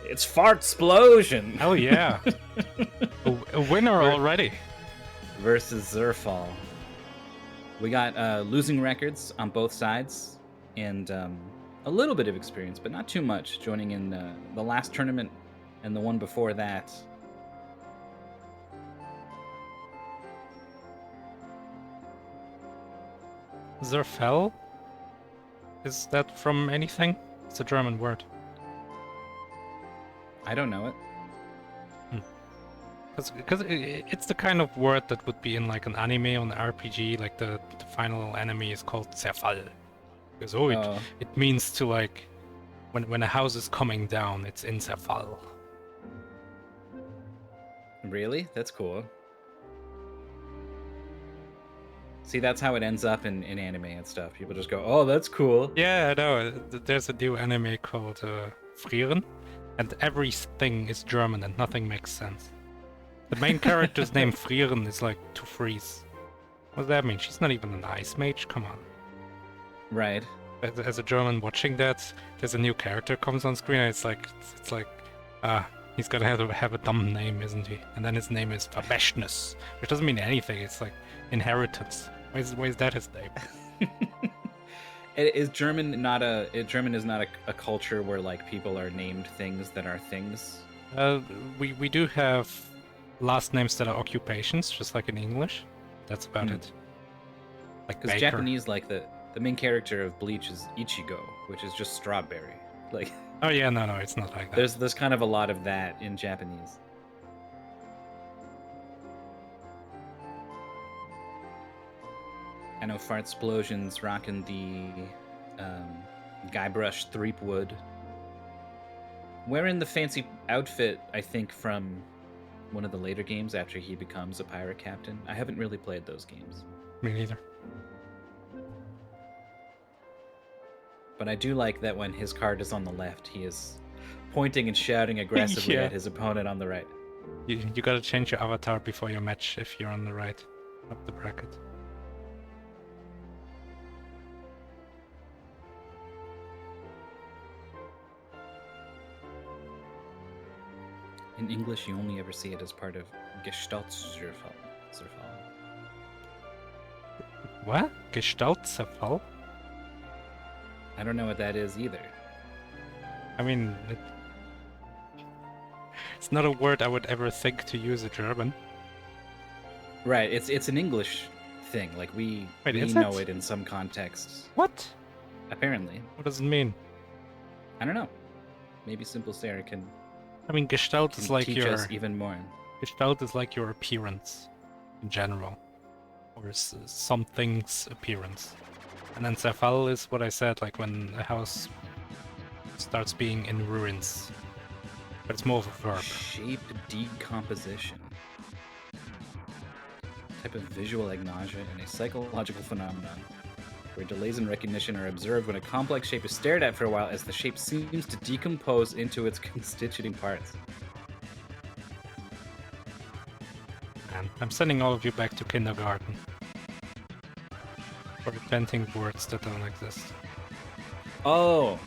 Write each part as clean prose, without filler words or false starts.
It's Fartsplosion! Oh yeah. a winner already. Versus Zerfall. We got losing records on both sides, and a little bit of experience, but not too much, joining in the last tournament and the one before that. Zerfall? Is that from anything? It's a German word. I don't know it. Because it's the kind of word that would be in like an anime or an RPG, like the final enemy is called Zerfall. Because it means to like when a house is coming down, it's in Zerfall. Really? That's cool. See, that's how it ends up in anime and stuff. People just go, oh, that's cool. Yeah, I know. There's a new anime called Frieren, and everything is German and nothing makes sense. The main character's name Frieren is like to freeze. What does that mean? She's not even an ice mage? Come on. Right. As a German watching that, there's a new character comes on screen and it's like, he's gonna have a dumb name, isn't he? And then his name is Vermächtnis, which doesn't mean anything. It's like inheritance. Why is that his name? Is German not German is not a culture where like people are named things that are things? We do have last names that are occupations, just like in English. That's about it. Like because Japanese, like the main character of Bleach is Ichigo, which is just strawberry. Like. Oh yeah, no, it's not like that. There's kind of a lot of that in Japanese. I know Fartsplosion's rocking the Guybrush Threepwood. Wearing the fancy outfit, I think, from one of the later games after he becomes a pirate captain. I haven't really played those games. Me neither. But I do like that when his card is on the left, he is pointing and shouting aggressively at his opponent on the right. You gotta change your avatar before your match if you're on the right, up the bracket. In English, you only ever see it as part of Gestaltzerfall. What? Gestaltzerfall? I don't know what that is either. I mean, it's not a word I would ever think to use in German. Right, it's an English thing. Like we know it in some contexts. What? Apparently. What does it mean? I don't know. Maybe Simple Sarah can. I mean, Gestalt is like teach us even more. Gestalt is like your appearance, in general, or something's appearance. And then Zerfall is what I said, like when a house starts being in ruins. But it's more of a verb. Shape decomposition. Type of visual agnosia and a psychological phenomenon where delays in recognition are observed when a complex shape is stared at for a while as the shape seems to decompose into its constituting parts. Man, I'm sending all of you back to kindergarten. For inventing words that don't exist. Oh!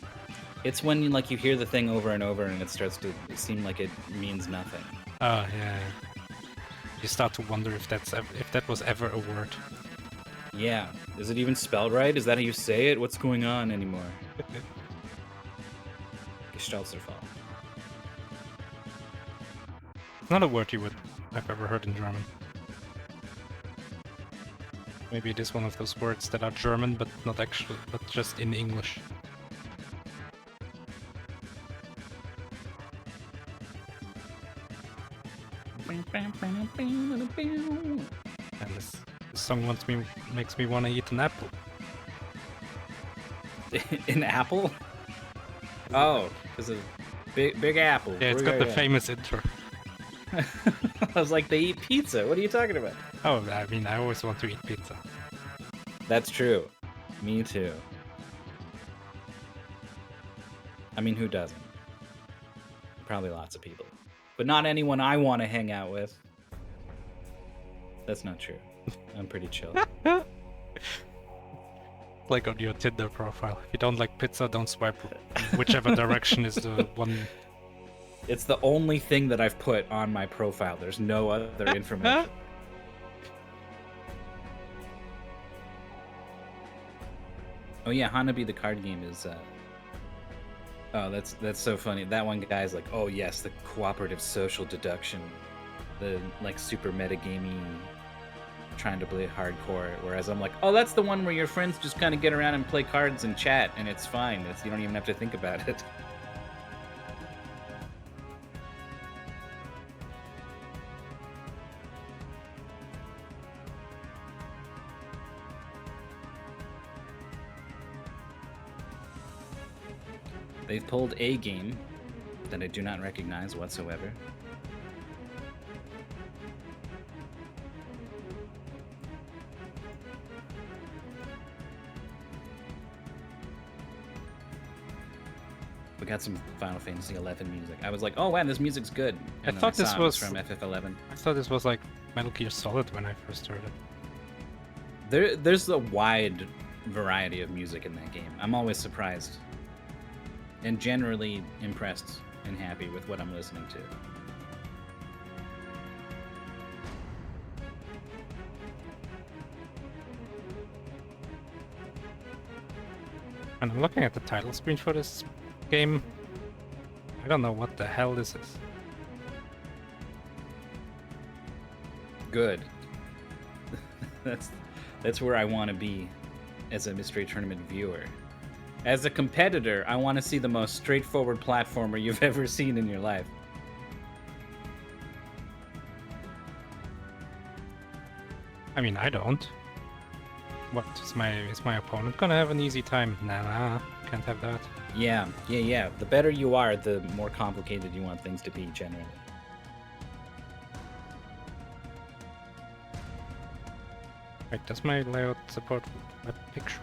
It's when you hear the thing over and over and it starts to seem like it means nothing. Oh, yeah. You start to wonder if that was ever a word. Yeah. Is it even spelled right? Is that how you say it? What's going on anymore? Gestaltzerfall. It's not a word I've ever heard in German. Maybe it is one of those words that are German, but not actually, but just in English. And this song makes me want to eat an apple. An apple? Oh, because of Big Apple. Yeah, it's got the famous intro. I was like, they eat pizza. What are you talking about? Oh, I mean, I always want to eat pizza. That's true. Me too. I mean, who doesn't? Probably lots of people. But not anyone I want to hang out with. That's not true. I'm pretty chill. Like on your Tinder profile. If you don't like pizza, don't swipe whichever direction is the one It's the only thing that I've put on my profile. There's no other information. Oh yeah, Hanabi the card game is. Oh, that's so funny. That one guy's like, oh yes, the cooperative social deduction, the like super metagamey, trying to play hardcore. Whereas I'm like, oh, that's the one where your friends just kind of get around and play cards and chat, and it's fine. You don't even have to think about it. They've pulled a game that I do not recognize whatsoever. We got some Final Fantasy XI music. I was like, oh wow, this music's good. And I thought this was from FF11. I thought this was like Metal Gear Solid when I first heard it. There's a wide variety of music in that game. I'm always surprised. And generally impressed and happy with what I'm listening to. And I'm looking at the title screen for this game. I don't know what the hell this is. Good. That's where I want to be as a Mystery Tournament viewer. As a competitor, I want to see the most straightforward platformer you've ever seen in your life. I mean, I don't. What is my opponent gonna have an easy time? Nah, can't have that. Yeah. The better you are, the more complicated you want things to be, generally. Wait, does my layout support web picture?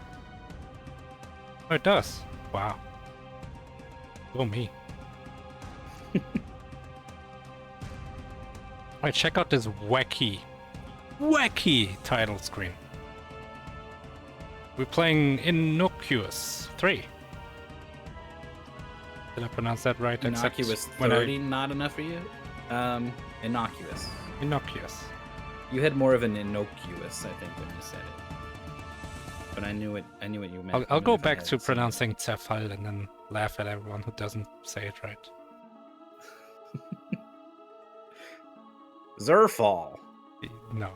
Oh, it does. Wow. Oh, me. Alright, check out this wacky title screen. We're playing Innoquous 3. Did I pronounce that right? Innoquous 30, not enough for you? Innoquous. Innoquous. You had more of an innocuous, I think, when you said it. But I knew what you meant. I'll go back to pronouncing Zerfall and then laugh at everyone who doesn't say it right. Zerfall. No.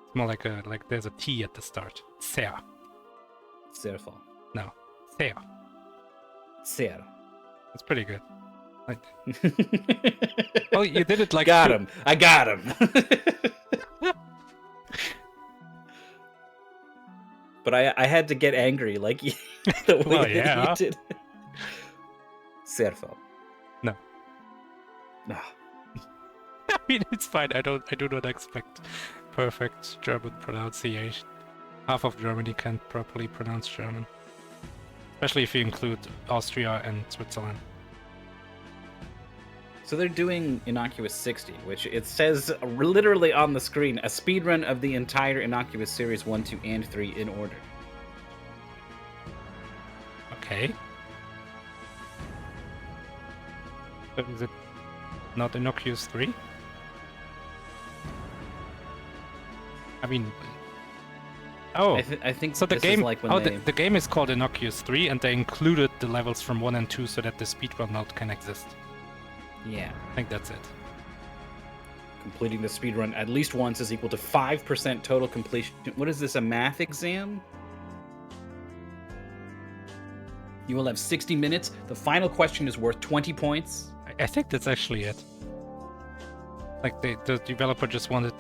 It's more like there's a T at the start. Ser. Zerfall. No. Ser. Ser. That's pretty good. Like... Oh, you did it like... Got him. I got him. But I had to get angry like you, the way that you did. Zerfall. No. No. I mean, it's fine. I do not expect perfect German pronunciation. Half of Germany can't properly pronounce German. Especially if you include Austria and Switzerland. So they're doing Innoquous 60, which it says literally on the screen, a speedrun of the entire Innoquous series 1, 2, and 3 in order. Okay. So is it not Innoquous 3? I mean... Oh, I think so the this game. is like when the game is called Innoquous 3, and they included the levels from 1 and 2 so that the speedrun mode can exist. Yeah. I think that's it. Completing the speedrun at least once is equal to 5% total completion. What is this, a math exam? You will have 60 minutes. The final question is worth 20 points. I think that's actually it. Like, the developer just wanted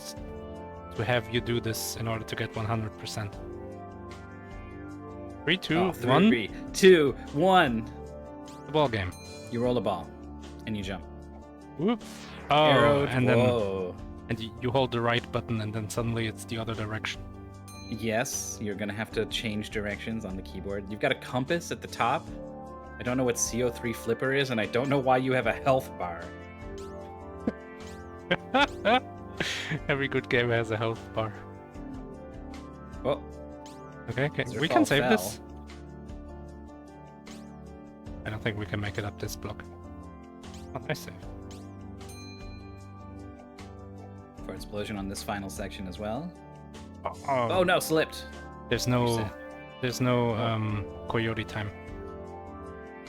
to have you do this in order to get 100%. 3, 2, 1. 3, 2, 1. The ball game. You roll a ball, and you jump. Whoop. Oh, Arrowed. and Whoa. then you hold the right button, and then suddenly it's the other direction. Yes, you're gonna have to change directions on the keyboard. You've got a compass at the top. I don't know what CO3 flipper is, and I don't know why you have a health bar. Every good game has a health bar. Oh. Okay, we can save this. I don't think we can make it up this block. Oh, I see. Fartsplosion on this final section as well. Oh, Oh no, slipped. there's You're no coyote time.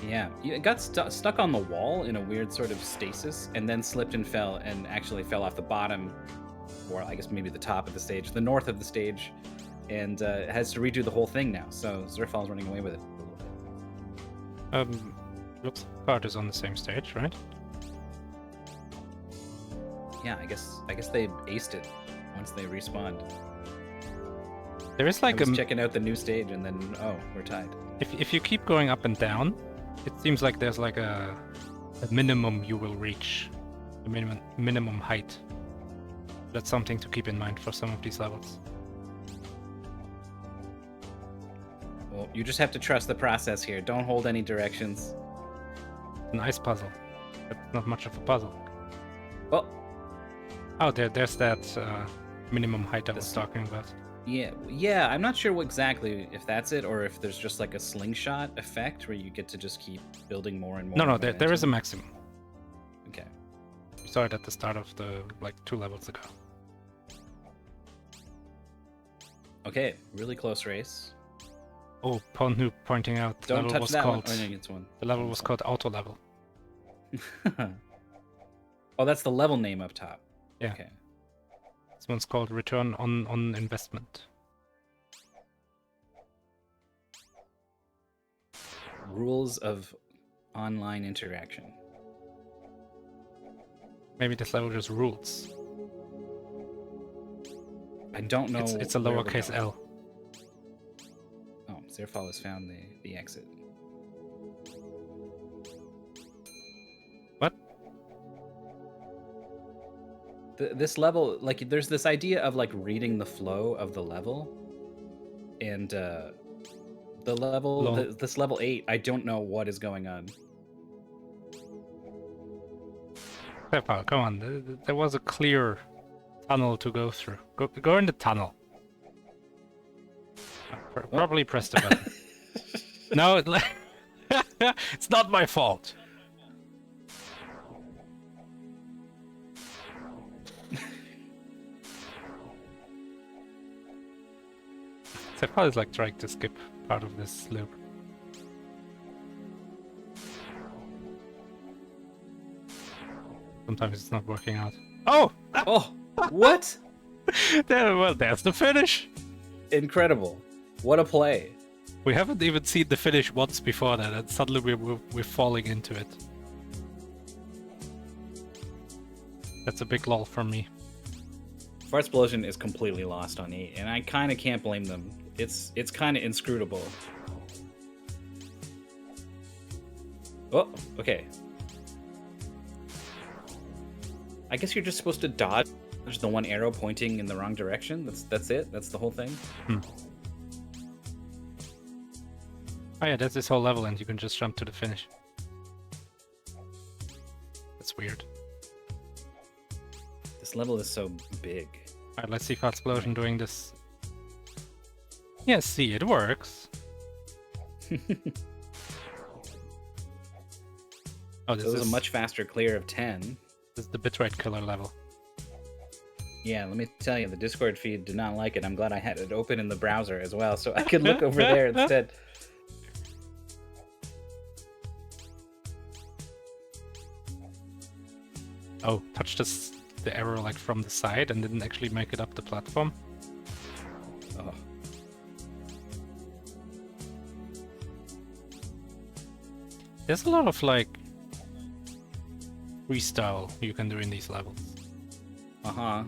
Yeah, it got stuck on the wall in a weird sort of stasis, and then slipped and fell, and actually fell off the bottom, or I guess maybe the top of the stage, the north of the stage, and has to redo the whole thing now. So Zerfall's running away with it a little bit. Looks like Card is on the same stage, right? Yeah, I guess they aced it once they respawned. There is I like was checking out the new stage, and then we're tied. if you keep going up and down, it seems like there's like a minimum you will reach, a minimum height. That's something to keep in mind for some of these levels. Well, you just have to trust the process here. Don't hold any directions. An ice puzzle. That's not much of a puzzle. Well, oh, there's that minimum height I was talking about. Yeah. I'm not sure exactly if that's it, or if there's just like a slingshot effect where you get to just keep building more and more. No, there is a maximum. Okay. We saw it at the start of the 2 levels ago. Okay, really close race. Oh, Ponhu pointing out the Don't level touch was that called. one. Oh, no, it's one. The level was called Auto Level. Oh, that's the level name up top. Yeah. Okay. This one's called Return on Investment. Rules of online interaction. Maybe this level just rules. I don't know. It's a where we're lowercase going. L. Oh, Zerfall has found the exit. What? This level, like, there's this idea of like reading the flow of the level, and the level, this level 8, I don't know what is going on. Peppa, come on. There was a clear tunnel to go through. Go in the tunnel. Probably press the button. No, it's not my fault. Zerfall is like trying to skip part of this loop. Sometimes it's not working out. Oh! Oh, what? There's the finish! Incredible. What a play. We haven't even seen the finish once before that, and suddenly we're falling into it. That's a big lull from me. Fartsplosion is completely lost on 8, and I kind of can't blame them. It's kind of inscrutable. Oh, okay. I guess you're just supposed to dodge the one arrow pointing in the wrong direction. That's it. That's the whole thing. Oh yeah, that's this whole level, and you can just jump to the finish. That's weird. This level is so big. Alright, let's see Fartsplosion doing this. Yeah, see, it works. Oh, This is a much faster clear of 10. This is the bitrate killer level. Yeah, let me tell you, the Discord feed did not like it. I'm glad I had it open in the browser as well, so I could look over there instead. Oh, touch the arrow like from the side and didn't actually make it up the platform. Oh. There's a lot of like freestyle you can do in these levels. Uh-huh.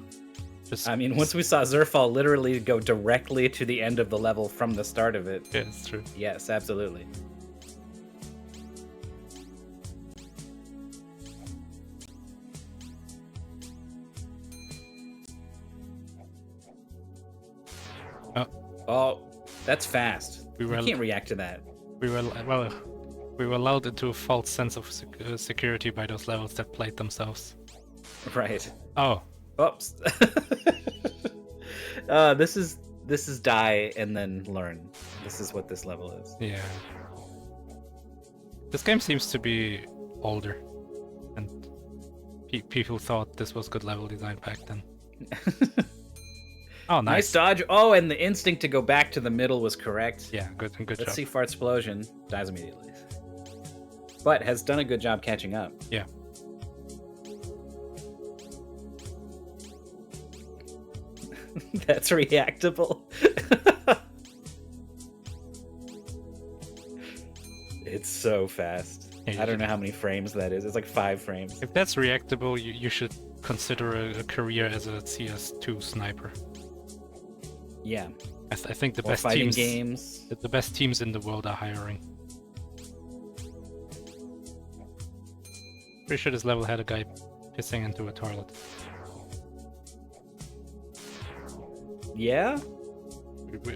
Just I mean, once we saw Zerfall literally go directly to the end of the level from the start of it. Yeah, it's true. Yes, absolutely. Oh, that's fast. You can't react to that. We were lulled into a false sense of security by those levels that played themselves. Right. Oh. Oops. This is die and then learn. This is what this level is. Yeah. This game seems to be older and People thought this was good level design back then. Oh, Nice nice. dodge. Oh, and the instinct to go back to the middle was correct. Yeah, good job. Let's see Fartsplosion. Dies immediately. But has done a good job catching up. Yeah. That's reactable. It's so fast. Yeah, I don't know how many frames that is. It's like 5 frames. If that's reactable, you should consider a career as a CS2 sniper. Yeah. I think the Or best fighting teams, games. the best teams in the world are hiring. Pretty sure this level had a guy pissing into a toilet. Yeah?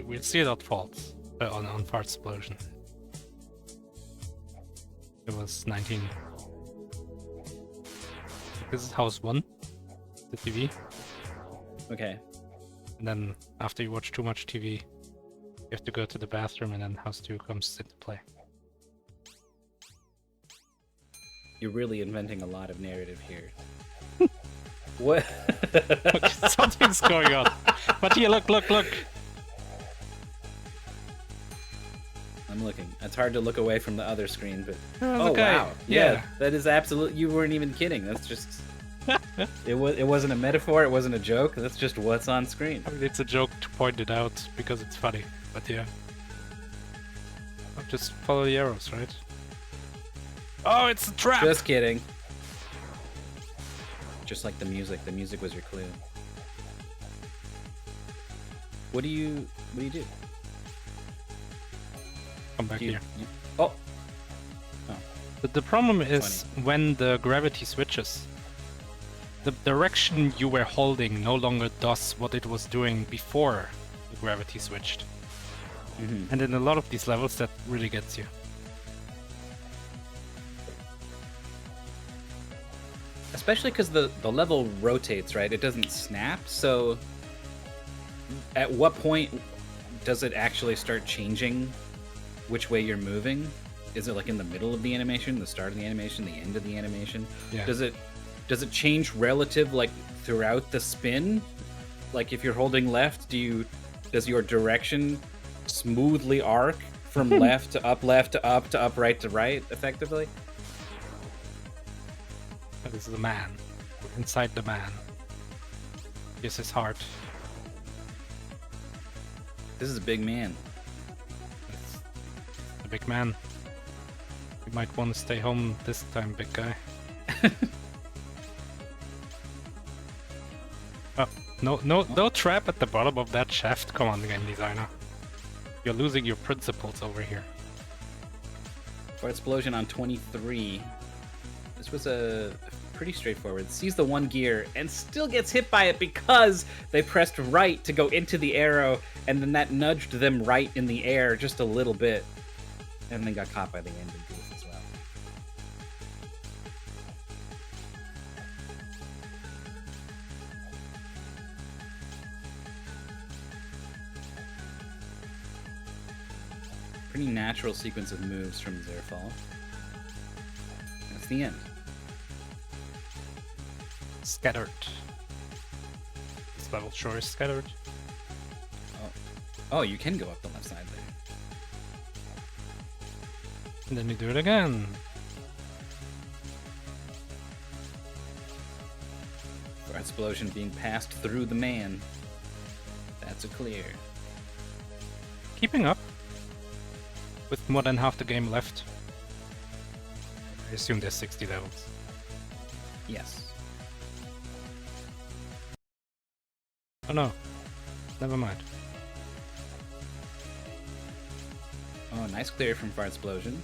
We'll see it on Faults, on Fartsplosion. It was 19. This is house 1, the TV. Okay. And then after you watch too much TV, you have to go to the bathroom, and then house 2 comes into play. You're really inventing a lot of narrative here. What? Something's going on. But here, look. I'm looking. It's hard to look away from the other screen, but... Oh, Oh, wow. Yeah. Yeah, that is absolute... You weren't even kidding. That's just... It wasn't a metaphor. It wasn't a joke. That's just what's on screen. I mean, it's a joke to point it out because it's funny. But yeah. Just follow the arrows, right? Oh, it's a trap! Just kidding. Just like the music. The music was your clue. What do you do? Come back here. Oh. But the problem is when the gravity switches, the direction you were holding no longer does what it was doing before the gravity switched. Mm-hmm. And in a lot of these levels, that really gets you. Especially because the level rotates, right? It doesn't snap, so at what point does it actually start changing which way you're moving? Is it like in the middle of the animation, the start of the animation, the end of the animation? Yeah. Does it change relative like throughout the spin? Like if you're holding left, does your direction smoothly arc from left to up to up, right to right, effectively? This is the man. We're inside the man. Here's his heart. This is a big man. The big man. You might want to stay home this time, big guy. Oh, no trap at the bottom of that shaft. Come on, game designer. You're losing your principles over here. Fartsplosion on 23. This was a pretty straightforward. Sees the one gear and still gets hit by it because they pressed right to go into the arrow, and then that nudged them right in the air just a little bit, and then got caught by the end of goof as well. Pretty natural sequence of moves from Zerfall. That's the end. Scattered. This level sure is scattered. Oh, you can go up the left side there. And then you do it again. Fartsplosion being passed through the man. That's a clear. Keeping up. With more than half the game left. I assume there's 60 levels. Yes. Oh no. Never mind. Oh, nice clear from Fartsplosion.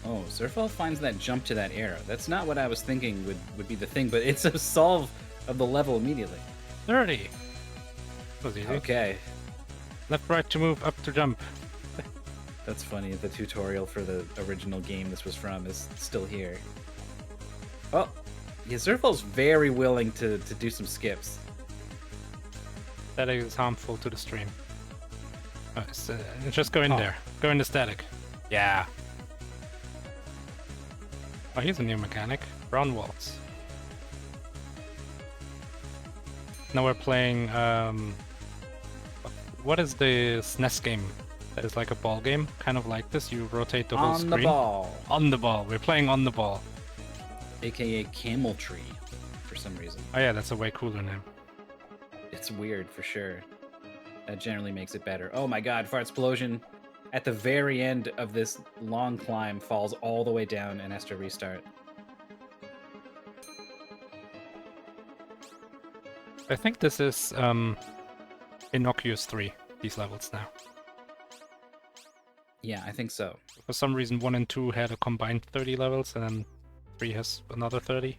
Oh, Zerfall finds that jump to that arrow. That's not what I was thinking would be the thing, but it's a solve of the level immediately. 30! That was easy. Okay. Left, right to move, up to jump. That's funny. The tutorial for the original game this was from is still here. Oh, yeah, Zerfall's very willing to do some skips. Static is harmful to the stream. Just go in there. Go in the static. Yeah. Oh, here's a new mechanic. Brown walls. Now we're playing, what is the SNES game? That is like a ball game, kind of like this. You rotate the whole On screen. the ball. On the ball. We're playing on the ball. AKA Camel Tree, for some reason. Oh yeah, that's a way cooler name. It's weird, for sure. That generally makes it better. Oh my god, Fartsplosion at the very end of this long climb falls all the way down and has to restart. I think this is Innoquous 3, these levels now. Yeah, I think so. For some reason 1 and 2 had a combined 30 levels, and then 3 has another 30.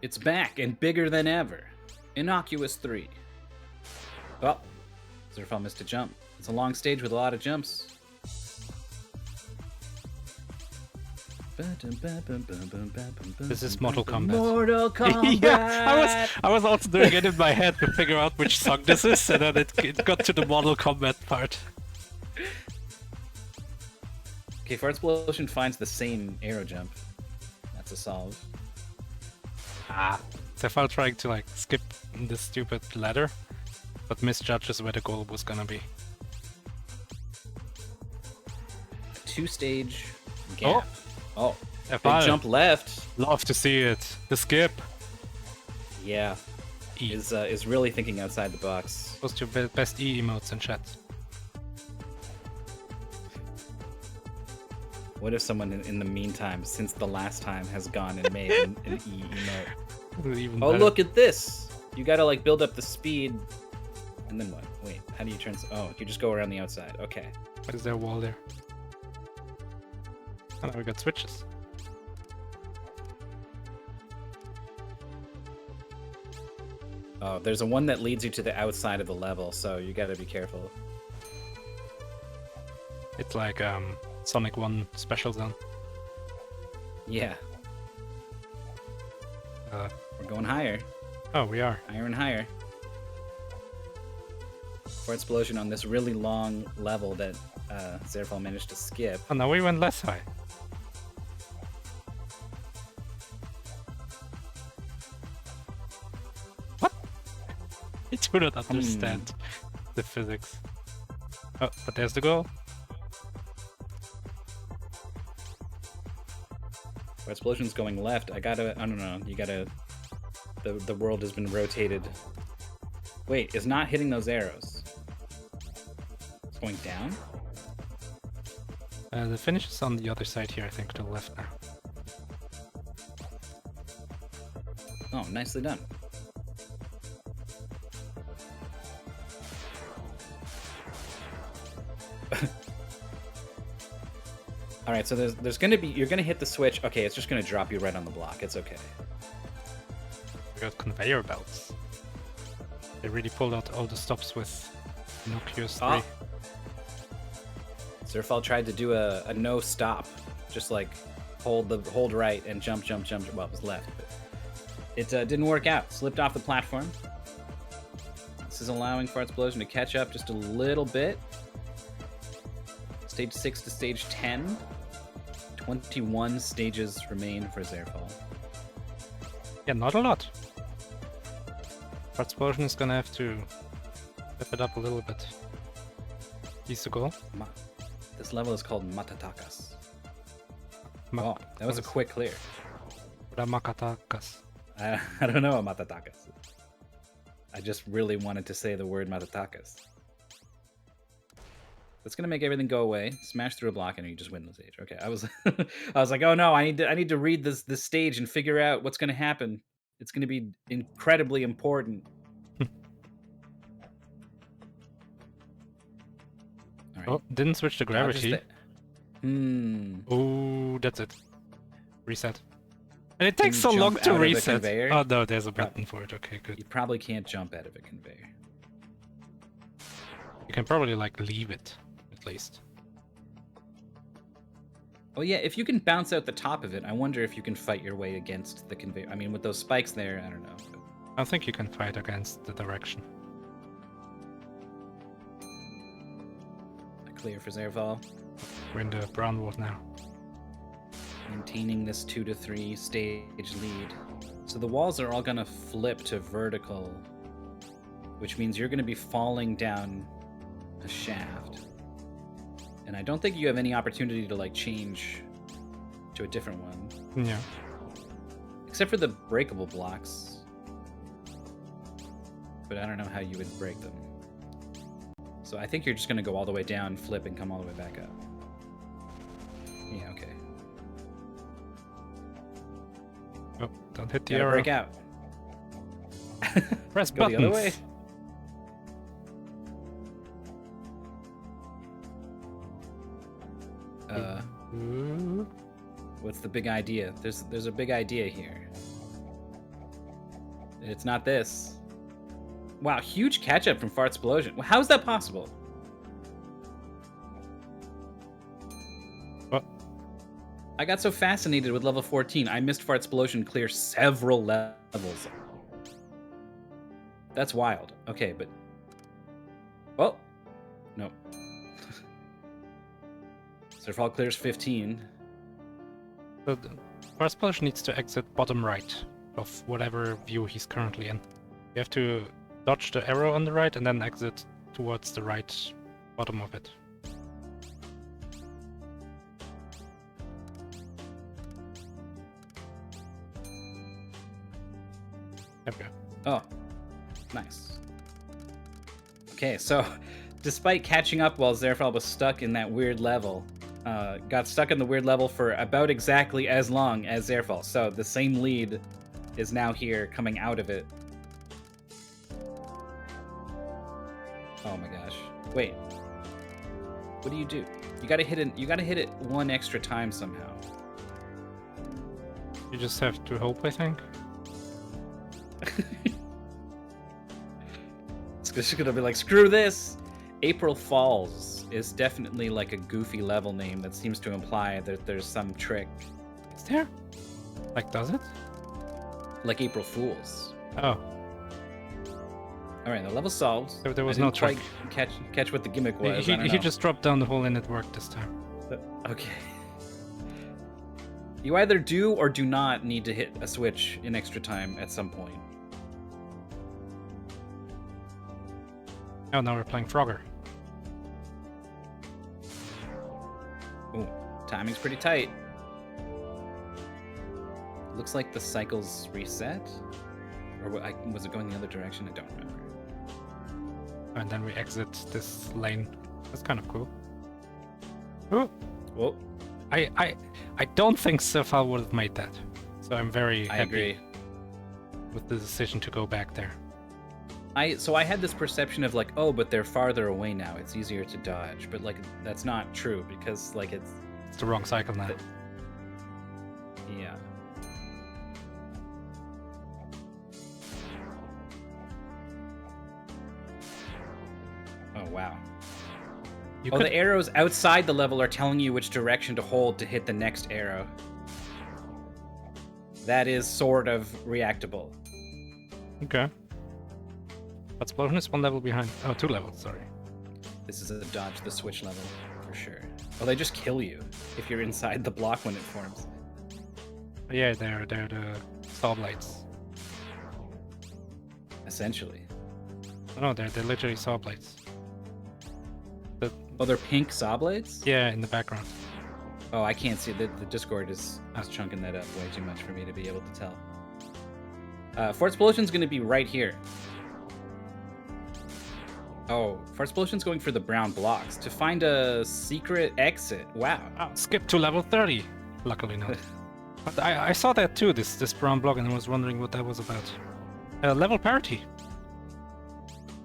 It's back and bigger than ever. Innoquous 3. Well, Zerfall missed a jump. It's a long stage with a lot of jumps. This is Mortal Kombat. Mortal Kombat! Yeah, I was also doing it in my head to figure out which song this is, and then it got to the Mortal Kombat part. Okay, Fartsplosion finds the same arrow jump. That's a solve. Zerfall trying to like skip this stupid ladder, but misjudges where the goal was gonna be. 2-stage gap. Oh, big Zerfall, jump left. love to see it. The skip. Yeah, E. is really thinking outside the box. Post your best E emotes in chat. What if someone in the meantime, since the last time, has gone and made an E emote? Even Oh, better. look at this! You gotta like build up the speed, and then what? Wait, how do you turn? Oh, you just go around the outside. Okay. What is there a wall there? Oh, now we got switches. Oh, there's a one that leads you to the outside of the level, so you gotta be careful. It's like Sonic 1 Special Zone. Yeah. We're going higher. Oh, we are. Higher and higher. Fartsplosion on this really long level that Zerfall managed to skip. Oh, now we went less high. What? I do not understand the physics. Oh, but there's the goal. Fartsplosion's going left. I don't know. You gotta... The world has been rotated. Wait, it's not hitting those arrows. It's going down? The finish is on the other side here, I think, to the left now. Oh, nicely done. All right, so there's gonna be, you're gonna hit the switch. Okay, it's just gonna drop you right on the block. It's okay. We got conveyor belts. They really pulled out all the stops with Innoquous 3. Ah. Zerfall tried to do a no stop, just like hold right and jump. Well, it was left, but it didn't work out. Slipped off the platform. This is allowing Fartsplosion to catch up just a little bit. Stage 6 to stage 10. 21 stages remain for Zerfall. Yeah, not a lot. Fartsplosion is gonna have to step it up a little bit. He's the goal. This level is called Matatakas. Ma- Oh, that was a quick clear. Ramakatakas. I don't know what Matatakas is. I just really wanted to say the word Matatakas. That's gonna make everything go away. Smash through a block and you just win the stage. Okay, I was like, oh no, I need to read this stage and figure out what's gonna happen. It's gonna be incredibly important. All right. Oh, didn't switch to gravity. Hmm. Oh, that's it. Reset. And it takes so Jump long to out of the reset. conveyor? Oh no, there's a button for it. Okay, good. You probably can't jump out of a conveyor. You can probably like leave it, at least. Oh yeah, if you can bounce out the top of it, I wonder if you can fight your way against the conveyor. I mean, with those spikes there, I don't know. I don't think you can fight against the direction. Clear for Zerfall. We're in the brown ward now. Maintaining this 2 to 3 stage lead. So the walls are all gonna flip to vertical, which means you're gonna be falling down a shaft. And I don't think you have any opportunity to like change to a different one. Yeah. Except for the breakable blocks. But I don't know how you would break them. So I think you're just gonna go all the way down, flip, and come all the way back up. Yeah, okay. Oh, don't hit the Gotta arrow. break out. Press Go buttons. the other way. What's the big idea? There's a big idea here. It's not this. Wow, huge catch up from Fartsplosion. How is that possible? What? I got so fascinated with level 14, I missed Fartsplosion clear several levels. That's wild. Okay, but... Oh! No. Zerfall clears 15. So Fartsplosion needs to exit bottom right of whatever view he's currently in. You have to dodge the arrow on the right and then exit towards the right bottom of it. There we go. Oh, nice. Okay, so despite catching up while Zerfall was stuck in that weird level, got stuck in the weird level for about exactly as long as Zerfall. So the same lead is now here, coming out of it. Oh my gosh! Wait, what do? You gotta hit it. You gotta hit it one extra time somehow. You just have to hope, I think. It's just gonna be like, screw this! April Falls is definitely like a goofy level name that seems to imply that there's some trick. Is there? Like, does it? Like April Fools. Oh. Alright, the level solved. There was I no didn't trick. quite catch what the gimmick was. I don't He know. just dropped down the hole and it worked this time. Okay. You either do or do not need to hit a switch in extra time at some point. Oh, now we're playing Frogger. Ooh, timing's pretty tight. Looks like the cycle's reset? Or was it going the other direction? I don't remember. And then we exit this lane. That's kind of cool. Oh, Well, I don't think Zerfall would have made that. So I'm very I happy agree. with the decision to go back there. So I had this perception of like, oh, but they're farther away now. It's easier to dodge. But like, that's not true because like it's... It's the wrong cycle now. Yeah. Oh, wow. You Oh, could... the arrows outside the level are telling you which direction to hold to hit the next arrow. That is sort of reactable. Okay. Fartsplosion is one level behind. Oh, 2 levels, sorry. This is a dodge the switch level, for sure. Oh, they just kill you if you're inside the block when it forms. Yeah, they're the saw blades. Essentially. Oh, no, they're literally saw blades. Oh, they're pink saw blades? Yeah, in the background. Oh, I can't see. The Discord is chunking that up way too much for me to be able to tell. Fartsplosion's going to be right here. Oh, Fartsplosion's going for the brown blocks to find a secret exit. Wow. Oh, skip to level 30. Luckily not. But I saw that too, this brown block, and I was wondering what that was about. Level parity.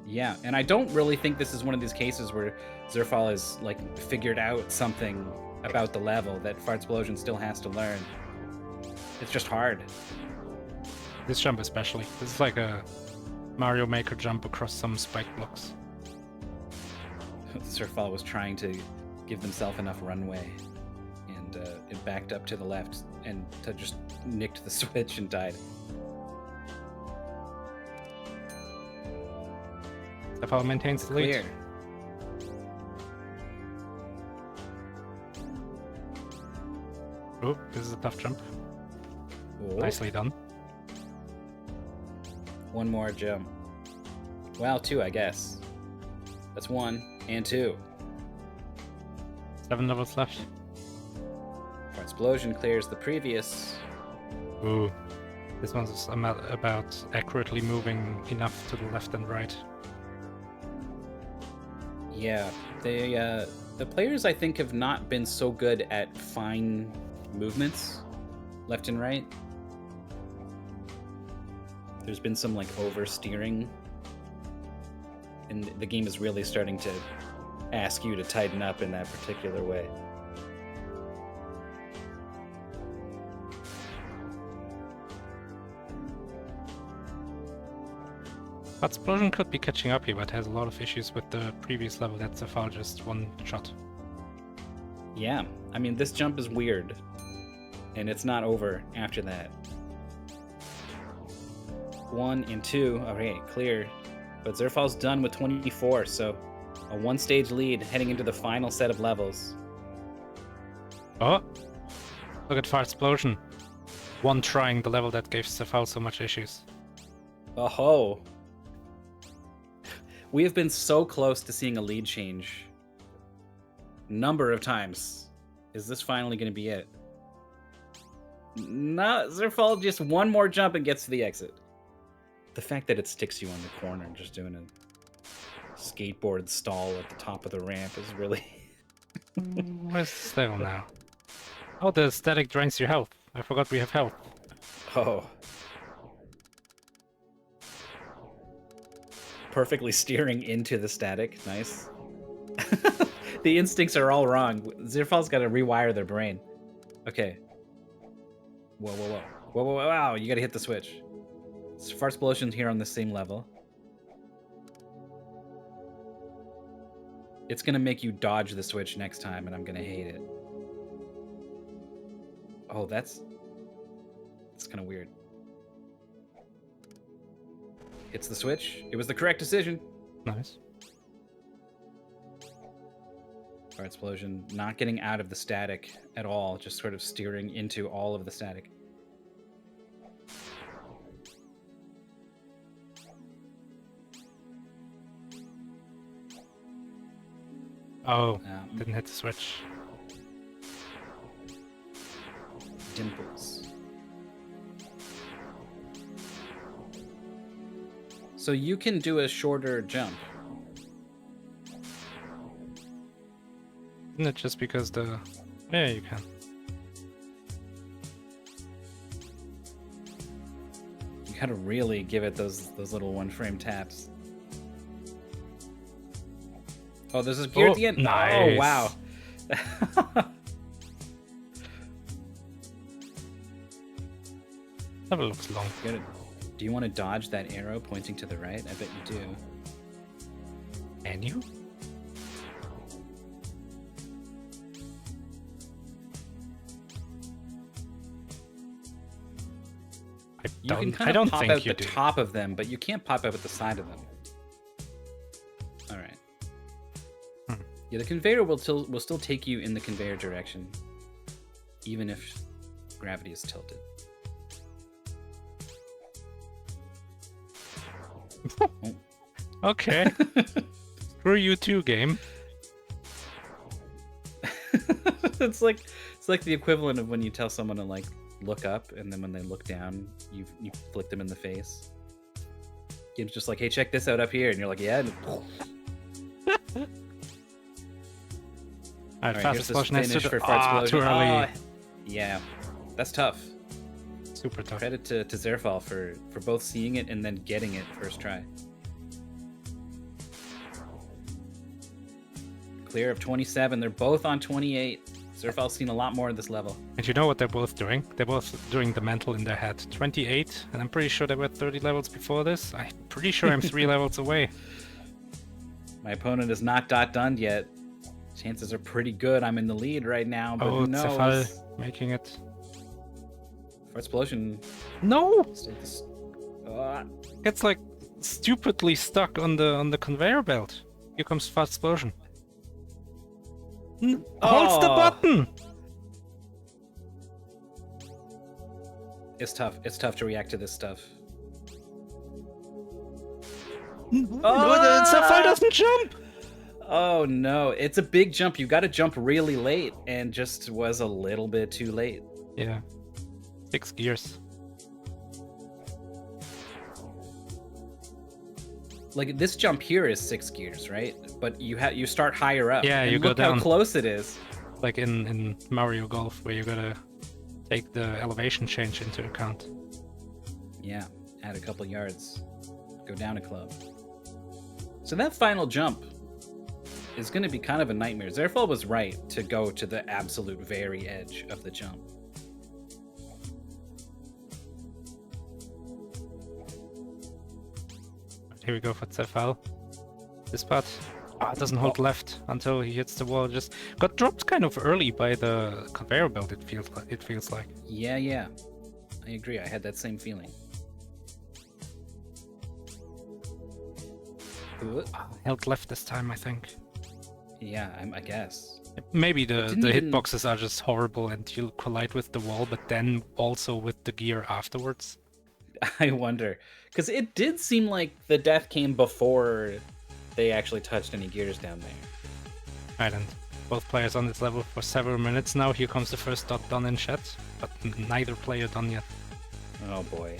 Yeah, and I don't really think this is one of these cases where Zerfall has like figured out something about the level that Fartsplosion still has to learn. It's just hard. This jump especially. This is like a Mario Maker jump across some spike blocks. Zerfall was trying to give themselves enough runway, and it backed up to the left and just nicked the switch and died. Zerfall maintains the lead. Clear. Oh, this is a tough jump. Oh. Nicely done. One more jump. Well, 2, I guess. That's 1 and 2. 7 levels left. Fartsplosion clears the previous. Ooh. This one's about accurately moving enough to the left and right. Yeah, the players I think have not been so good at fine movements, left and right. There's been some like oversteering, and the game is really starting to ask you to tighten up in that particular way. Fartsplosion could be catching up here, but has a lot of issues with the previous level that Zerfall just one shot. Yeah, I mean, this jump is weird, and it's not over after that. 1 and 2, okay, clear. But Zerfall's done with 24, so a 1-stage lead heading into the final set of levels. Oh! Look at Fartsplosion. One trying the level that gave Zerfall so much issues. Oh-ho! We have been so close to seeing a lead change. Number of times. Is this finally going to be it? No, Zerfall just one more jump and gets to the exit. The fact that it sticks you on the corner and just doing a skateboard stall at the top of the ramp is really... Where's this level now? Oh, the static drains your health. I forgot we have health. Oh. Perfectly steering into the static. Nice. The instincts are all wrong. Zerfall's got to rewire their brain. Okay. Whoa, whoa, whoa. Whoa, whoa, whoa, wow. You got to hit the switch. Fartsplosion's here on the same level. It's going to make you dodge the switch next time, and I'm going to hate it. Oh, that's kind of weird. Hits the switch. It was the correct decision. Nice. Fartsplosion not getting out of the static at all, just sort of steering into all of the static. Oh, didn't hit the switch. Dimples. So you can do a shorter jump. Isn't it just because the... Yeah, you can. You gotta really give it those little one-frame taps. Oh, there's a gear at the end. Nice. Oh, wow. Level looks long. Do you want to dodge that arrow pointing to the right? I bet you do. Can you? You can kind of pop out the top of them, but you can't pop out at the side of them. All right. Yeah, the conveyor will still take you in the conveyor direction, even if gravity is tilted. Okay. Screw you too, game. It's like the equivalent of when you tell someone to like look up, and then when they look down, you flick them in the face. Game's just like, hey, check this out up here, and you're like, yeah. Alright, here's this finish for Fartsplosion. Fartsplosion. Too early. Yeah, that's tough. Super tough. Credit to Zerfall for both seeing it and then getting it first try. Clear of 27. They're both on 28. Zerfall's seen a lot more of this level. And you know what they're both doing? They're both doing the mental in their head. 28, and I'm pretty sure they were 30 levels before this. I'm pretty sure I'm 3 levels away. My opponent is not done yet. Chances are pretty good. I'm in the lead right now, but who knows? Zerfall making it. Fartsplosion. No! It's like stupidly stuck on the conveyor belt. Here comes Fartsplosion. Holds the button! It's tough. It's tough to react to this stuff. Oh, Zerfall doesn't jump! Oh no, it's a big jump. You got to jump really late, and just was a little bit too late. Yeah. 6 gears. Like this jump here is 6 gears, right? But you start higher up. Yeah, and you go look down. how close it is. Like in Mario Golf, where you gotta take the elevation change into account. Yeah, add a couple yards. Go down a club. So that final jump is going to be kind of a nightmare. Zerfall was right to go to the absolute very edge of the jump. Here we go for Zerfall. This part. Ah, it doesn't hold left until he hits the wall. Just got dropped kind of early by the conveyor belt. It feels like. Yeah. I agree. I had that same feeling. Held left this time, I think. Yeah, I guess. Maybe the even... hitboxes are just horrible and you'll collide with the wall, but then also with the gear afterwards. I wonder. Because it did seem like the death came before they actually touched any gears down there. Right, and both players on this level for several minutes now. Here comes the first dot done in chat, but neither player done yet. Oh boy.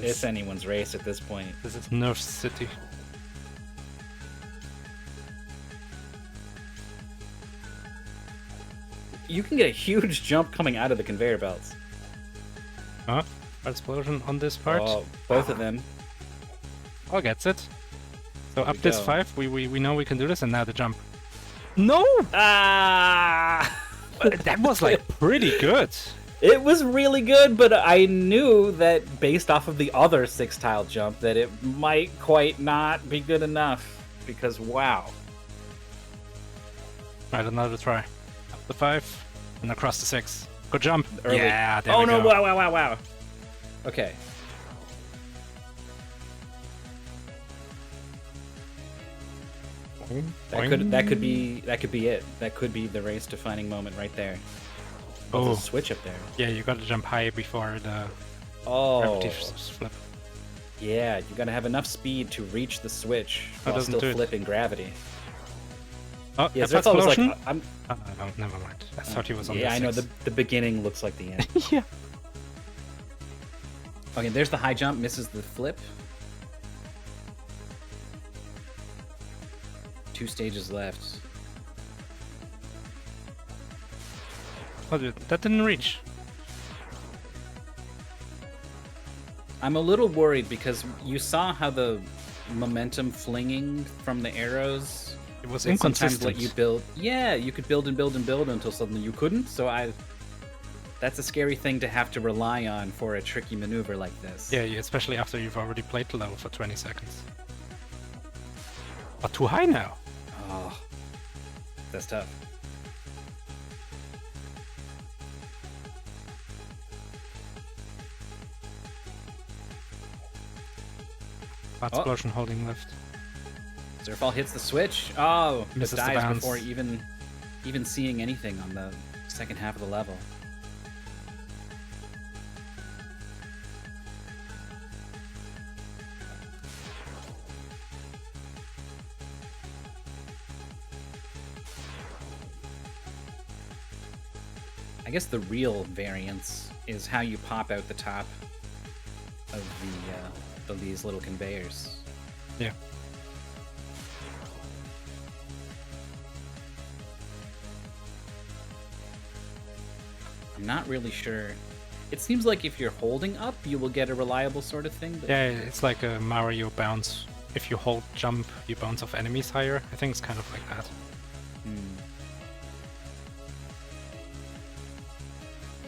It's anyone's race at this point. This is Nerf City. You can get a huge jump coming out of the conveyor belts. Huh? Fartsplosion on this part. Oh, both of them. Oh, gets it. So There up we this go. 5, we know we can do this, and now the jump. No! Ah! That was like pretty good. It was really good, but I knew that based off of the other 6-tile jump that it might quite not be good enough. Because wow. Right, another try. Up the 5, and across the 6. Good jump. Early. Yeah, there Oh we no, go. wow. Okay. That could be it. That could be the race defining moment right there. Oh. There's a switch up there. Yeah, you gotta jump high before the Oh. gravity flip. Yeah, you gotta have enough speed to reach the switch That while doesn't still do it. flipping gravity. Oh, Yeah, that's Zerfall was like, explosion? I'm. Oh, no, never mind. I thought he was on Yeah, the I know. 6. The beginning looks like the end. Yeah. Okay, there's the high jump, misses the flip. 2 stages left. Oh, dude, that didn't reach. I'm a little worried because you saw how the momentum flinging from the arrows It was would sometimes inconsistent. let you build. Yeah, you could build and build and build until suddenly you couldn't. So that's a scary thing to have to rely on for a tricky maneuver like this. Yeah, especially after you've already played the level for 20 seconds. But too high now. Oh, that's tough. Fartsplosion holding left. Zerfall hits the switch. Oh, Misses but the dies bounce. before even seeing anything on the second half of the level. I guess the real variance is how you pop out the top of these little conveyors. Yeah. I'm not really sure. It seems like if you're holding up, you will get a reliable sort of thing. But Yeah, it's like a Mario bounce. If you hold jump, you bounce off enemies higher. I think it's kind of like that. And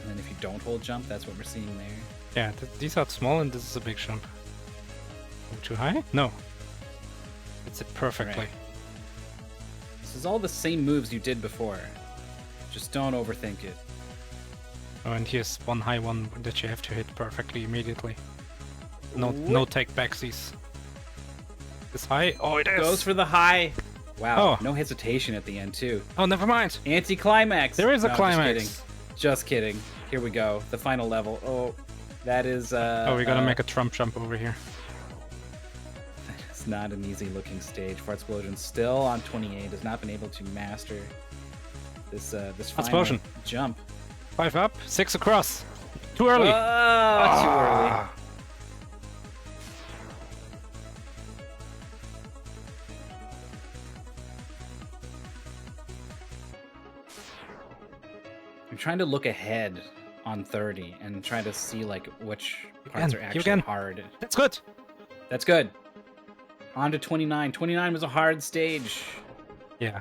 then if you don't hold jump, that's what we're seeing there. Yeah, these are small and this is a big jump. Too high? No. It's it perfectly. Right. This is all the same moves you did before. Just don't overthink it. Oh, and here's one high one that you have to hit perfectly immediately. No take backsies. This high? Oh, it is! Goes for the high. Wow, Oh. no hesitation at the end too. Oh, never mind! Anti-climax. There is a No, climax! Just Just kidding. Here we go. The final level. Oh, that is... Oh, we gotta make a Trump jump over here. It's not an easy looking stage. Fartsplosion still on 28. Has not been able to master this final Fartsplosion. jump. 5 up, 6 across. Too early. Too early. I'm trying to look ahead on 30 and try to see like which parts are actually hard. That's good. That's good. On to 29. 29 was a hard stage. Yeah.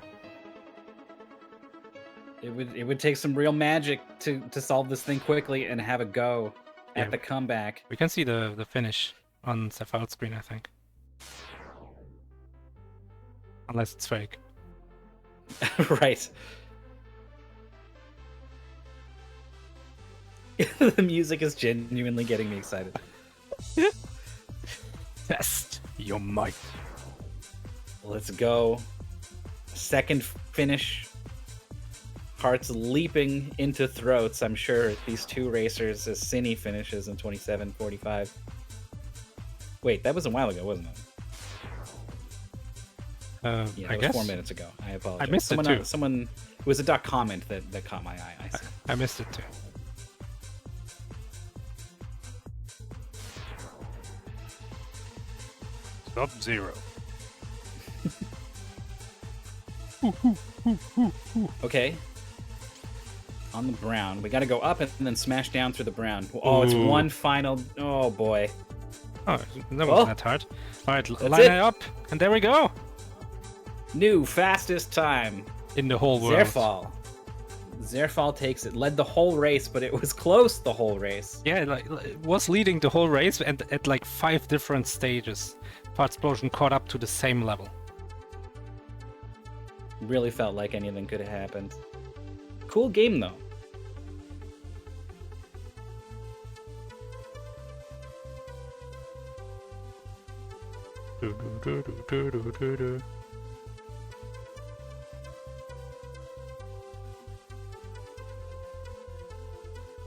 It would take some real magic to solve this thing quickly and have a go at the comeback. We can see the finish on Zerfall screen, I think. Unless it's fake. Right. The music is genuinely getting me excited. Test your might. Let's go. Second finish. Hearts leaping into throats. I'm sure these two racers as Cine finishes in 27:45. Wait, that was a while ago, wasn't it? Yeah, I guess 4 minutes ago. I apologize. I missed it too. Someone, it was a dot comment that caught my eye. I missed it too. Sub-Zero. Okay. On the brown. We got to go up and then smash down through the brown. Oh, it's one final... Oh, boy. Oh, that wasn't that hard. All right, line it up, and there we go. New fastest time. In the whole world. Zerfall. Zerfall takes it. Led the whole race, but it was close the whole race. Yeah, like it was leading the whole race, and at like 5 different stages, Fartsplosion caught up to the same level. Really felt like anything could have happened. Cool game, though.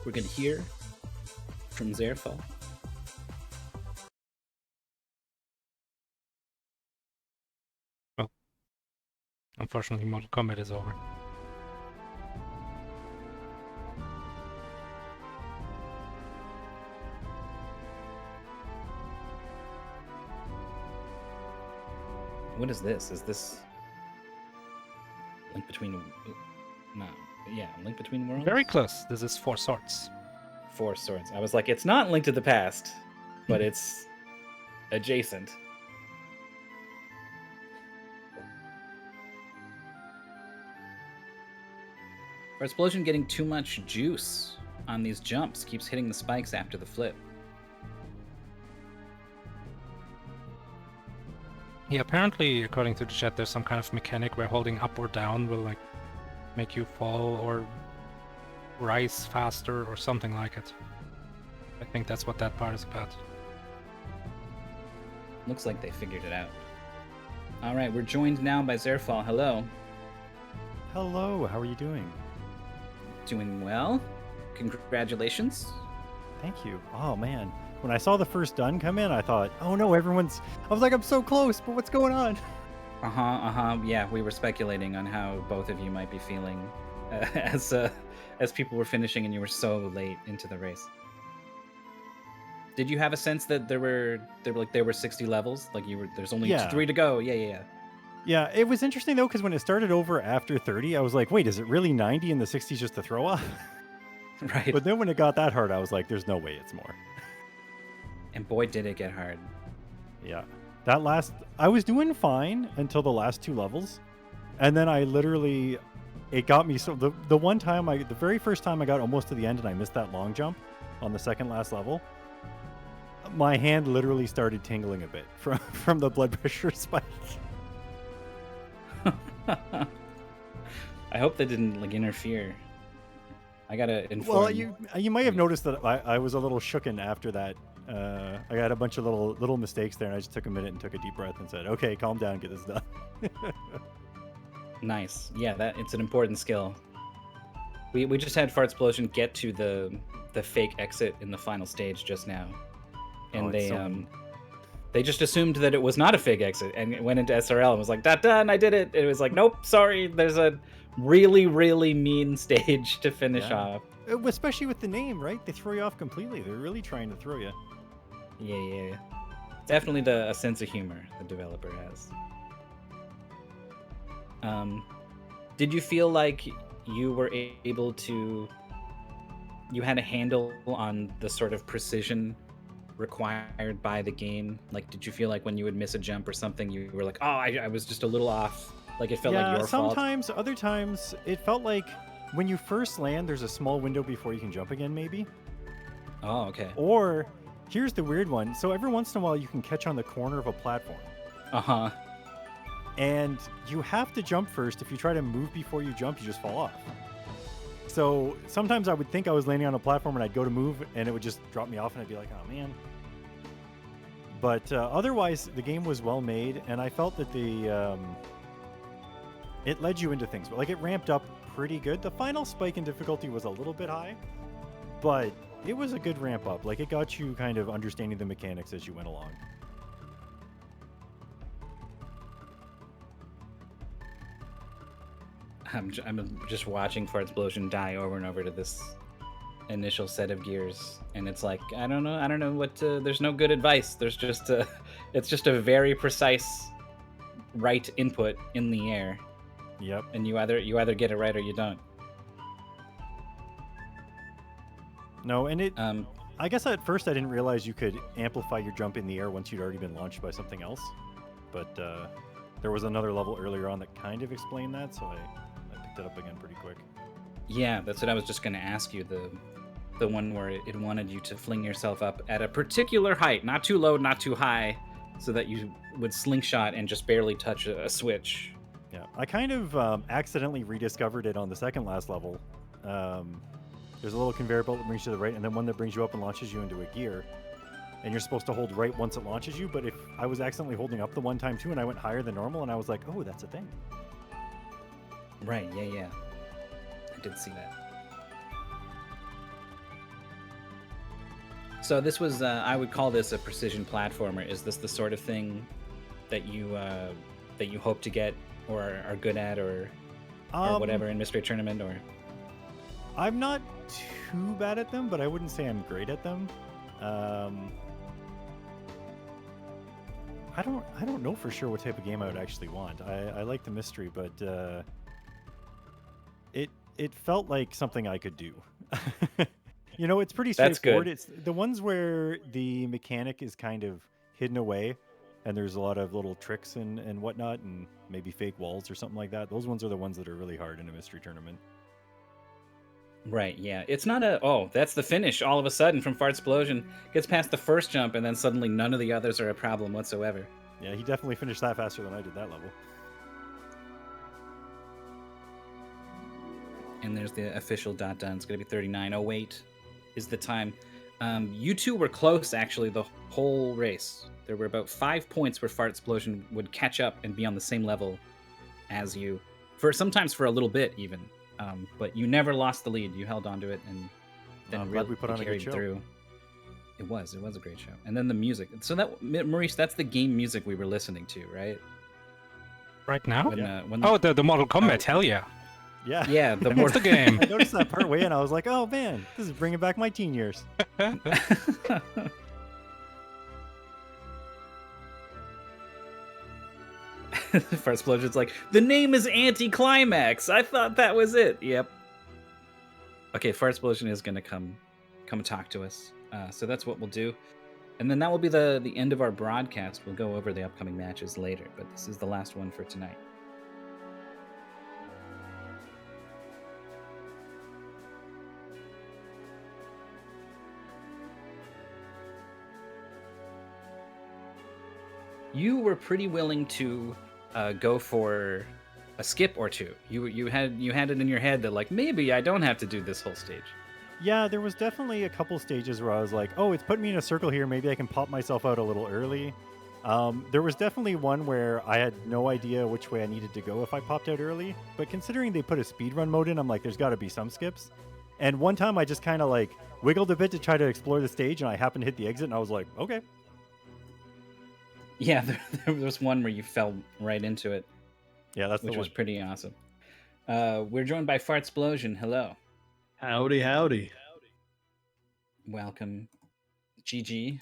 We're gonna hear from Zerfall. Well, unfortunately, Mortal Kombat is over. What is this? Is this Link Between... No. Yeah, Link Between Worlds? Very close. This is 4 Swords. 4 Swords. I was like, it's not Link to the Past, but it's adjacent. Fartsplosion getting too much juice on these jumps. Keeps hitting the spikes after the flip. Yeah, apparently, according to the chat, there's some kind of mechanic where holding up or down will like make you fall or rise faster or something like it. I think that's what that part is about. Looks like they figured it out. All right, we're joined now by Zerfall. Hello. Hello, how are you doing? Doing well. Congratulations. Thank you. Oh man, when I saw the first done come in, I thought, oh no, everyone's... I was like, I'm so close, but what's going on? Yeah, we were speculating on how both of you might be feeling as people were finishing and you were so late into the race. Did you have a sense that there were 60 levels? Like there's only 3 to go. Yeah. Yeah, it was interesting though, because when it started over after 30, I was like, wait, is it really 90 and the 60's just a throw off? Right. But then when it got that hard, I was like, there's no way it's more. And boy, did it get hard. Yeah. I was doing fine until the last 2 levels. And then it got me so, the very first time I got almost to the end and I missed that long jump on the second last level, my hand literally started tingling a bit from the blood pressure spike. I hope that didn't interfere. I gotta inform. Well, you might have noticed that I was a little shooken after that. I got a bunch of little mistakes there, and I just took a minute and took a deep breath and said, "Okay, calm down, get this done." Nice. Yeah, it's an important skill. We just had Fartsplosion get to the fake exit in the final stage just now, and they just assumed that it was not a fake exit and went into SRL and was like, done, I did it. It was like, nope, sorry, there's a really, really mean stage to finish off. Especially with the name, right? They throw you off completely. They're really trying to throw you. Yeah. Definitely a sense of humor the developer has. Did you feel like you were able to... You had a handle on the sort of precision required by the game? Like, did you feel like when you would miss a jump or something, you were like, oh, I was just a little off? Like, it felt like your fault? Sometimes. Other times, it felt like when you first land, there's a small window before you can jump again, maybe. Oh, okay. Or, here's the weird one. So every once in a while, you can catch on the corner of a platform. Uh-huh. And you have to jump first. If you try to move before you jump, you just fall off. So sometimes I would think I was landing on a platform and I'd go to move and it would just drop me off and I'd be like, oh man. But otherwise, the game was well made, and I felt that it led you into things. But like, it ramped up pretty good. The final spike in difficulty was a little bit high, but it was a good ramp up. Like, it got you kind of understanding the mechanics as you went along. I'm just watching Fartsplosion die over and over to this initial set of gears, and it's like, I don't know what there's no good advice. There's just it's just a very precise right input in the air. Yep. And you either get it right or you don't. No, and it I guess at first I didn't realize you could amplify your jump in the air once you'd already been launched by something else. But there was another level earlier on that kind of explained that, so I picked it up again pretty quick. Yeah, that's what I was just going to ask you. The one where it wanted you to fling yourself up at a particular height, not too low, not too high, so that you would slingshot and just barely touch a switch. Yeah, I kind of accidentally rediscovered it on the second last level. There's a little conveyor belt that brings you to the right, and then one that brings you up and launches you into a gear. And you're supposed to hold right once it launches you, but if I was accidentally holding up the one time too, and I went higher than normal, and I was like, oh, that's a thing. Right, yeah. I did see that. So this was, I would call this a precision platformer. Is this the sort of thing that you hope to get or are good at or whatever in Mystery Tournament? Or I'm not too bad at them, but I wouldn't say I'm great at them. I don't know for sure what type of game I would actually want. I like the mystery, but it felt like something I could do. You know, it's pretty straightforward. It's the ones where the mechanic is kind of hidden away and there's a lot of little tricks and whatnot, and maybe fake walls or something like that. Those ones are the ones that are really hard in a mystery tournament. Right, yeah. It's not that's the finish all of a sudden from Fartsplosion. Gets past the first jump and then suddenly none of the others are a problem whatsoever. Yeah, he definitely finished that faster than I did that level. And there's the official dot done. It's going to be 39:08 is the time. You two were close, actually, the whole race. There were about 5 points where Fartsplosion would catch up and be on the same level as you. Sometimes for a little bit, even. But you never lost the lead. You held on to it and then really we put on a good show. Through. It was a great show. And then the music. So that, Maurice, that's the game music we were listening to, right? Right now? When the Mortal Kombat, hell yeah. Yeah. Yeah, It's the game. I noticed that part way and I was like, oh man, this is bringing back my teen years. Fartsplosion's like, the name is Anticlimax. I thought that was it. Yep. Okay, Fartsplosion is going to come talk to us. So that's what we'll do. And then that will be the end of our broadcast. We'll go over the upcoming matches later, but this is the last one for tonight. You were pretty willing to go for a skip or two. You had it in your head that, like, maybe I don't have to do this whole stage. Yeah, there was definitely a couple stages where I was like, oh, it's put me in a circle here. Maybe I can pop myself out a little early. There was definitely one where I had no idea which way I needed to go if I popped out early. But considering they put a speedrun mode in, I'm like, there's got to be some skips. And one time I just kind of like wiggled a bit to try to explore the stage, and I happened to hit the exit, and I was like, okay. Yeah, there was one where you fell right into it, Yeah, that's which the was one. pretty awesome. We're joined by Fartsplosion. Hello. Howdy, howdy. Welcome. GG.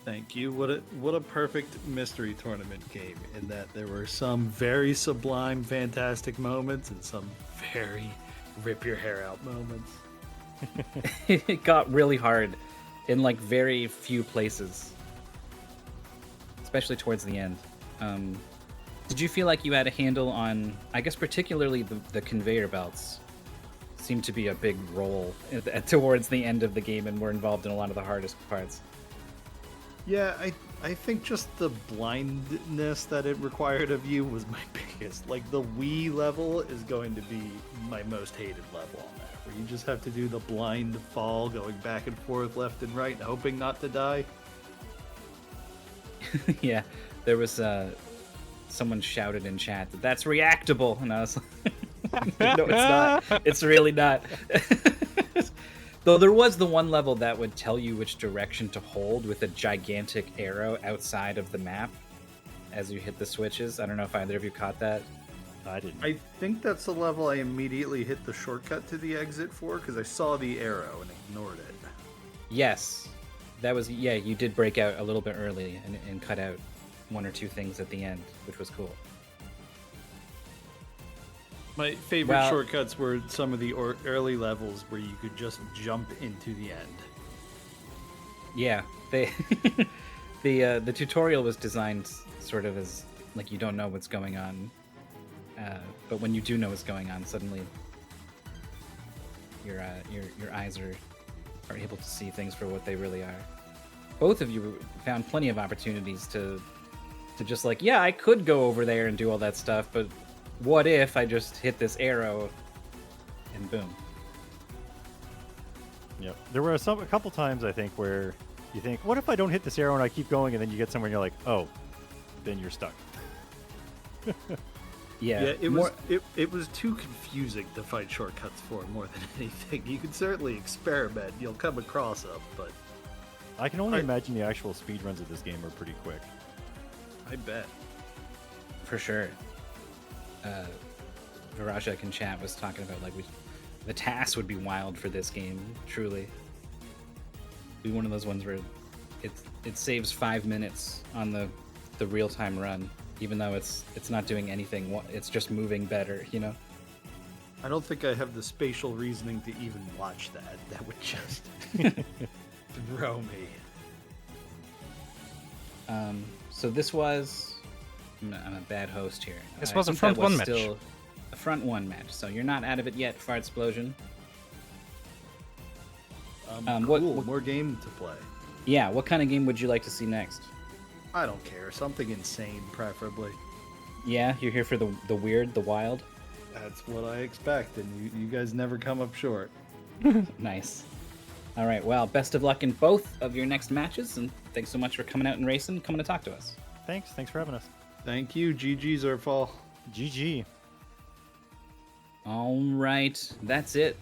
Thank you. What a perfect mystery tournament game in that there were some very sublime, fantastic moments and some very rip your hair out moments. It got really hard in like very few places, especially towards the end. Did you feel like you had a handle on, I guess particularly the conveyor belts seemed to be a big role towards the end of the game and were involved in a lot of the hardest parts? Yeah, I think just the blindness that it required of you was my biggest. Like the Wii level is going to be my most hated level on that, where you just have to do the blind fall, going back and forth, left and right, hoping not to die. Yeah, there was someone shouted in chat that that's reactable, and I was like, no, it's not. It's really not. Though there was the one level that would tell you which direction to hold with a gigantic arrow outside of the map as you hit the switches. I don't know if either of you caught that. I didn't. I think that's the level I immediately hit the shortcut to the exit for, because I saw the arrow and ignored it. Yes, that was, yeah, you did break out a little bit early and cut out one or two things at the end, which was cool. My favorite Well- shortcuts were some of the early levels where you could just jump into the end. Yeah, they the tutorial was designed sort of as like you don't know what's going on, but when you do know what's going on, suddenly your eyes are able to see things for what they really are. Both of you found plenty of opportunities to just like, yeah, I could go over there and do all that stuff, but what if I just hit this arrow and boom? Yep. There were a couple times I think where you think, what if I don't hit this arrow and I keep going, and then you get somewhere and you're like, oh, then you're stuck. Yeah, It was too confusing to find shortcuts for more than anything. You can certainly experiment; you'll come across them, but I can only imagine the actual speedruns of this game are pretty quick. I bet. for sure. Virajak in chat was talking about like the tasks would be wild for this game. Truly, be one of those ones where it saves 5 minutes on the real time run, even though it's not doing anything. It's just moving better, you know. I don't think I have the spatial reasoning to even watch that. That would just throw me. So this was. I'm a bad host here. This I was a think front that one match. Still a front one match. So you're not out of it yet, Fartsplosion. Cool. More game to play. Yeah, what kind of game would you like to see next? I don't care. Something insane, preferably. Yeah, you're here for the weird, the wild. That's what I expect, and you guys never come up short. Nice. All right, well, best of luck in both of your next matches, and thanks so much for coming out and racing, coming to talk to us. Thanks for having us. Thank you, GG Zerfall. GG. All right, that's it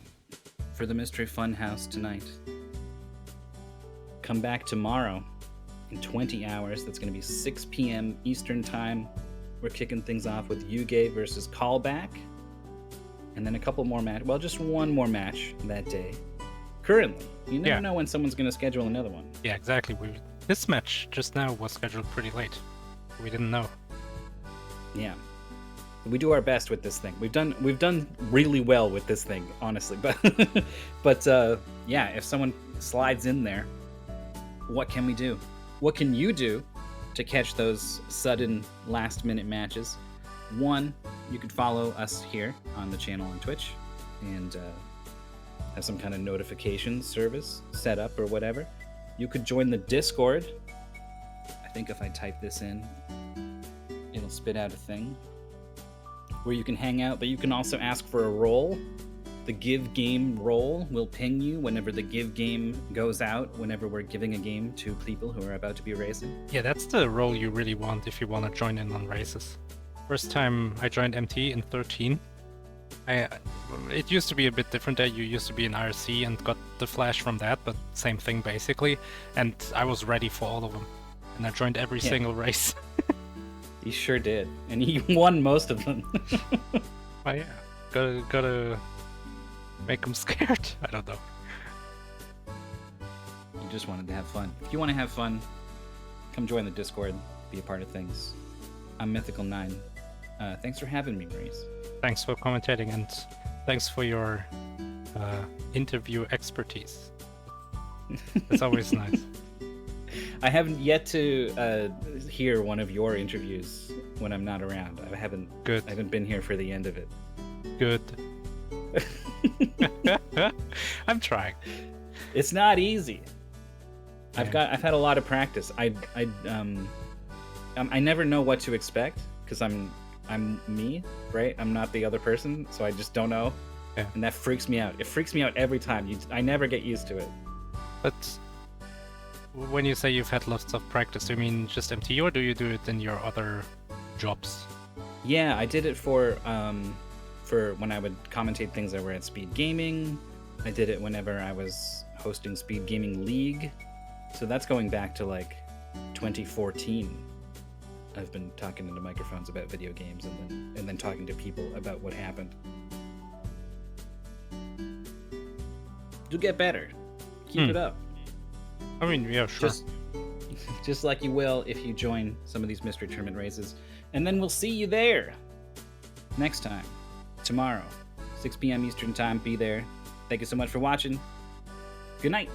for the Mystery Funhouse tonight. Come back tomorrow in 20 hours. That's going to be 6 p.m. Eastern Time. We're kicking things off with Yuge versus Callback. And then a couple more matches. Well, just one more match that day. Currently, you never know when someone's going to schedule another one. Yeah, exactly. This match just now was scheduled pretty late. We didn't know. Yeah. We do our best with this thing. We've done really well with this thing, honestly. But yeah, if someone slides in there, what can we do? What can you do to catch those sudden last-minute matches? One, you could follow us here on the channel on Twitch and have some kind of notification service set up or whatever. You could join the Discord. I think if I type this in, it'll spit out a thing where you can hang out, but you can also ask for a role The give game role will ping you whenever the give game goes out, whenever we're giving a game to people who are about to be racing. Yeah, that's the role you really want if you want to join in on races. First time I joined MT in 13. It used to be a bit different there. You used to be in IRC and got the flash from that, but same thing basically. And I was ready for all of them. And I joined every single race. You sure did. And you won most of them. Oh yeah. Gotta make them scared. I don't know. You just wanted to have fun. If you want to have fun, come join the Discord, be a part of things. I'm Mythical9. Thanks for having me, Maurice. Thanks for commentating and thanks for your interview expertise. It's always nice. I haven't yet to hear one of your interviews when I'm not around. I haven't been here for the end of it. Good. I'm trying. It's not easy. Yeah. I've had a lot of practice. I never know what to expect because I'm me, right? I'm not the other person, so I just don't know. Yeah. And that freaks me out. It freaks me out every time. I never get used to it. But when you say you've had lots of practice, do you mean just MT or do you do it in your other jobs? Yeah, I did it for when I would commentate things that were at Speed Gaming. I did it whenever I was hosting Speed Gaming League. So that's going back to like 2014. I've been talking into microphones about video games and then talking to people about what happened. You'll get better. Keep it up. I mean, yeah, sure. Just like you will if you join some of these mystery tournament races. And then we'll see you there next time. Tomorrow, 6 p.m. Eastern Time. Be there. Thank you so much for watching. Good night.